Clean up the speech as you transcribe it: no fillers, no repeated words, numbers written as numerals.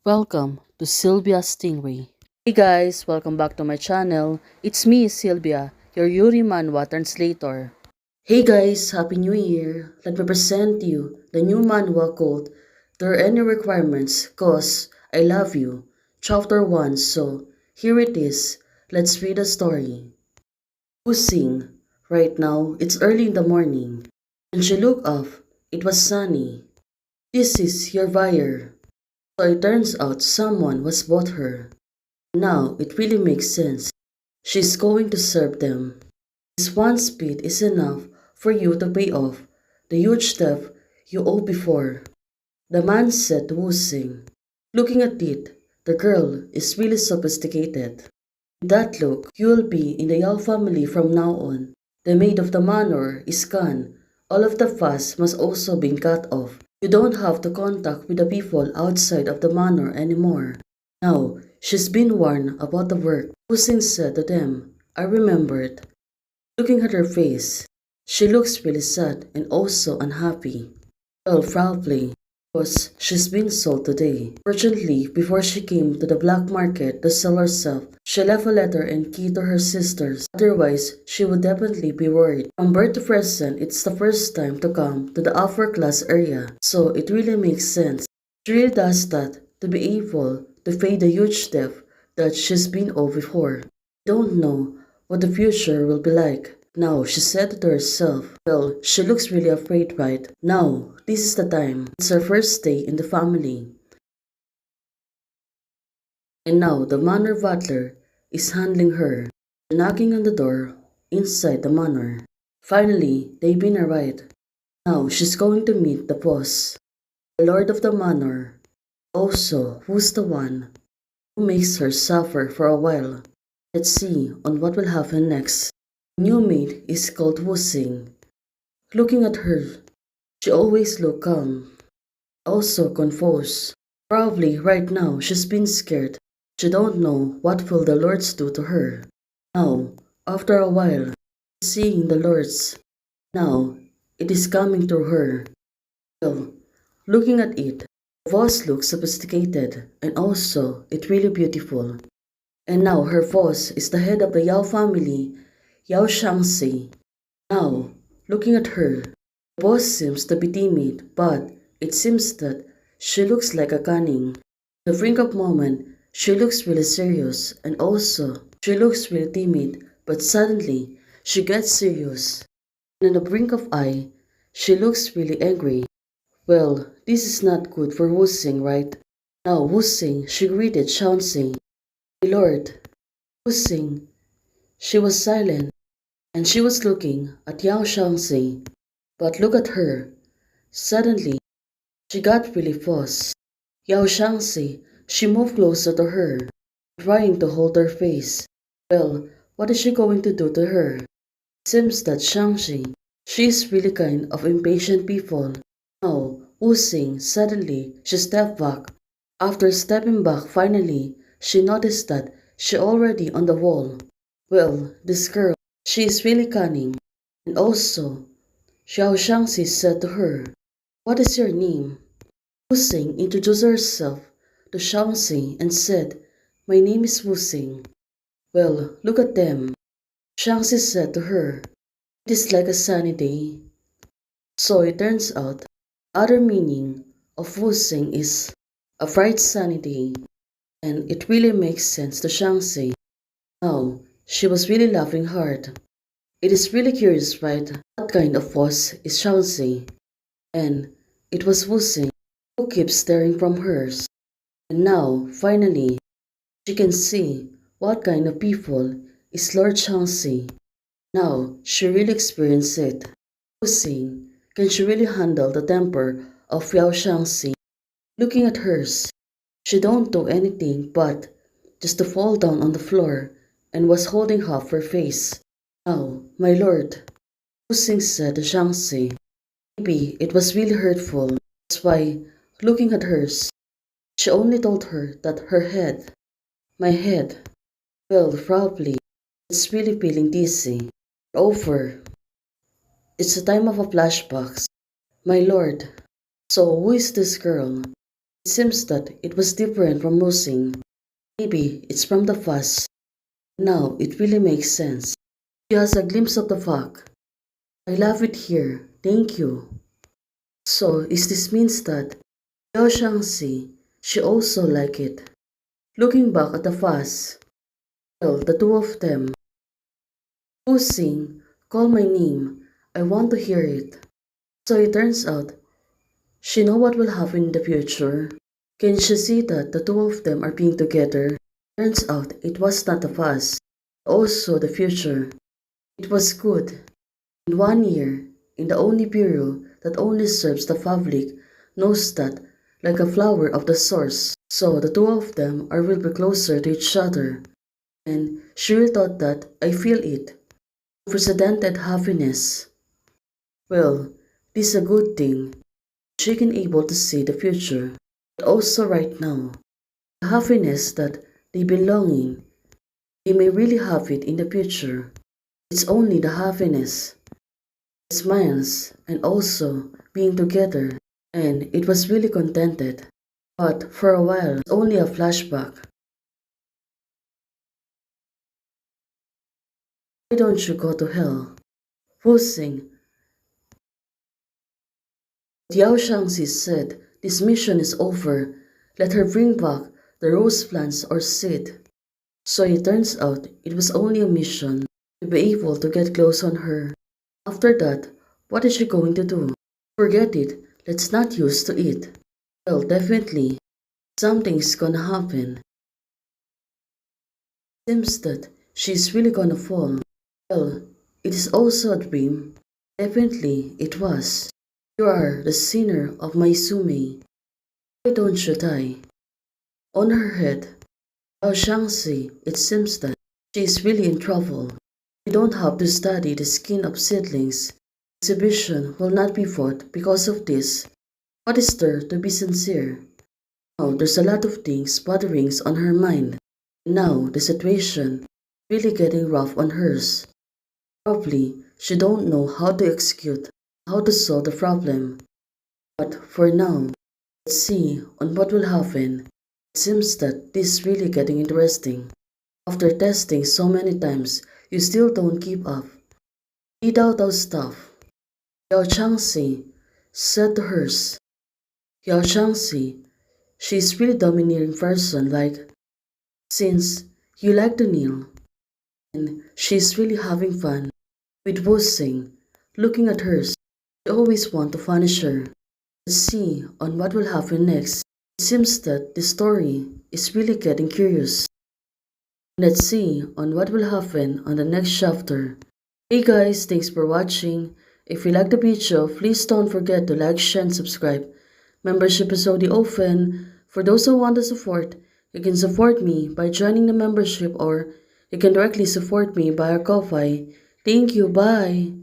Welcome to Sylvia Stingray. Hey guys, welcome back to my channel. It's me, Sylvia, your Yuri Manhwa translator. Hey guys, Happy New Year! Let me present you the new manhwa called There Are Any Requirements Cause I Love You, Chapter 1. So, here it is. Let's read the story. Using. Right now, it's early in the morning. And she looked up. It was sunny. This is your buyer. So it turns out someone was bought her. Now it really makes sense. She's going to serve them. This one speed is enough for you to pay off the huge debt you owe before. The man said to Wu Xing. Looking at it, the girl is really sophisticated. With that look, you'll be in the Yao family from now on. The maid of the manor is gone. All of the fuss must also be cut off. You don't have to contact with the people outside of the manor anymore. Now, she's been warned about the work. Wu Xing said to them. I remembered. Looking at her face, she looks really sad and also unhappy. Well, probably, because she's been sold today. Fortunately, before she came to the black market to sell herself, she left a letter and key to her sisters. Otherwise, she would definitely be worried. From birth to present, it's the first time to come to the upper class area, so it really makes sense. She really does that to be able to pay the huge debt that she's been owed before. Don't know what the future will be like. Now, she said to herself, well, she looks really afraid, right? Now, this is the time. It's her first day in the family. And now, the manor butler is handling her, knocking on the door inside the manor. Finally, they've been arrived. Now, she's going to meet the boss, the lord of the manor. Also, who's the one who makes her suffer for a while? Let's see on what will happen next. The new maid is called Wu Xing. Looking at her, she always looked calm, also confused. Probably right now she's been scared. She don't know what will the lords do to her. Now, after a while, seeing the lords, now it is coming to her. Well, looking at it, the boss looks sophisticated and also it's really beautiful. And now her boss is the head of the Yao family, Yao Shangxi. Now, looking at her, the boss seems to be timid, but it seems that she looks like a cunning. In the brink of moment, she looks really serious and also she looks really timid, but suddenly she gets serious. And in the brink of eye, she looks really angry. Well, this is not good for Wu Xing, right? Now Wu Xing, she greeted Shangxi. My lord, Wu Xing, she was silent. And she was looking at Yao Shangxi. But look at her. Suddenly, she got really paused. Yao Shangxi, she moved closer to her, trying to hold her face. Well, what is she going to do to her? It seems that Shangxi, she is really kind of impatient people. Now, Wu Xing, suddenly, she stepped back. After stepping back, finally, she noticed that she already on the wall. Well, this girl, she is really cunning. And also, Xiao Shangxi said to her, what is your name? Wu Xing introduced herself to Shangxi and said, my name is Wu Xing. Well, look at them. Shangxi said to her, it is like a sunny day. So it turns out, other meaning of Wu Xing is a bright sunny day. And it really makes sense to Shangxi. Now, she was really laughing hard. It is really curious, right? What kind of boss is Shangxi? And it was Wu Xing who keeps staring from hers. And now, finally, she can see what kind of people is Lord Shangxi. Now, she really experienced it. Wu Xing, can she really handle the temper of Yao Shangxi? Looking at hers, she don't do anything but just to fall down on the floor and was holding half her face. Now, my lord, Wu Xing said to Shangxi. Maybe it was really hurtful. That's why, looking at hers, she only told her that her head, my head, well, probably, it's really feeling dizzy. Over. It's the time of a flashback. My lord, so who is this girl? It seems that it was different from Wusing. Maybe it's from the fuss. Now it really makes sense. She has a glimpse of the fog. I love it here. Thank you. So is this means that Yao Shangxi, she also like it. Looking back at the fuss, well, the two of them. Wusing, call my name. I want to hear it. So it turns out she know what will happen in the future. Can she see that the two of them are being together? Turns out it was not the past, also the future. It was good. In 1 year, in the only bureau that only serves the public, knows that like a flower of the source. So the two of them are will be closer to each other. And she really thought that I feel it. Unprecedented happiness. Well, this is a good thing. She can able to see the future. But also right now, the happiness that they belonging, they may really have it in the future. It's only the happiness, the smiles, and also being together. And it was really contented. But for a while, it's only a flashback. Why don't you go to hell? Wusing. Yao Shangxi said, this mission is over. Let her bring back the rose plants or seed. So it turns out it was only a mission to be able to get close on her. After that, what is she going to do? Forget it, let's not use to it. Well, definitely, something's gonna happen. Seems that she's really gonna fall. Well, it is also a dream. Definitely, it was. You are the sinner of my Sume. Why don't you die? On her head, Yao Shangxi, it seems that she is really in trouble. You don't have to study the skin of seedlings. Exhibition will not be fought because of this. What is there to be sincere? Now there's a lot of things bothering on her mind. Now the situation really getting rough on hers. Probably she don't know how to execute, how to solve the problem. But for now, let's see on what will happen. It seems that this is really getting interesting. After testing so many times, you still don't give up. Eat out our stuff. Yao Changxi said to hers. Yao Changxi, she's really domineering person like, since you like to kneel, and she's really having fun with Wusing. Looking at hers, you always want to punish her. Let's see on what will happen next. It seems that the story is really getting curious. Let's see on what will happen on the next chapter. Hey guys, thanks for watching. If you like the video, please don't forget to like, share, and subscribe. Membership is already open. For those who want to support, you can support me by joining the membership or you can directly support me via Ko-Fi. Thank you, bye!